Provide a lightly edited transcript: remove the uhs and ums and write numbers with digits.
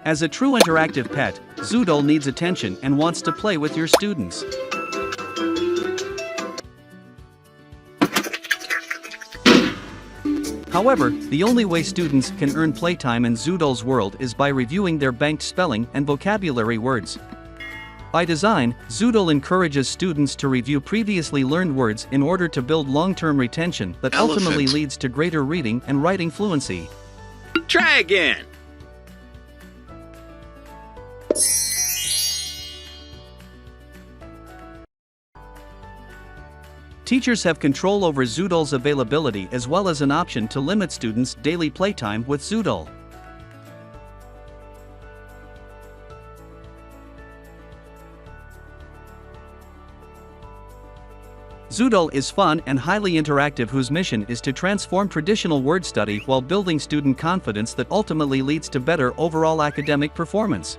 As a true interactive pet, Zoodle needs attention and wants to play with your students. However, the only way students can earn playtime in Zoodle's world is by reviewing their banked spelling and vocabulary words. By design, Zoodle encourages students to review previously learned words in order to build long-term retention that ultimately leads to greater reading and writing fluency. Try again. Teachers have control over Zoodle's availability as well as an option to limit students' daily playtime with Zoodle. Zoodle is fun and highly interactive, whose mission is to transform traditional word study while building student confidence that ultimately leads to better overall academic performance.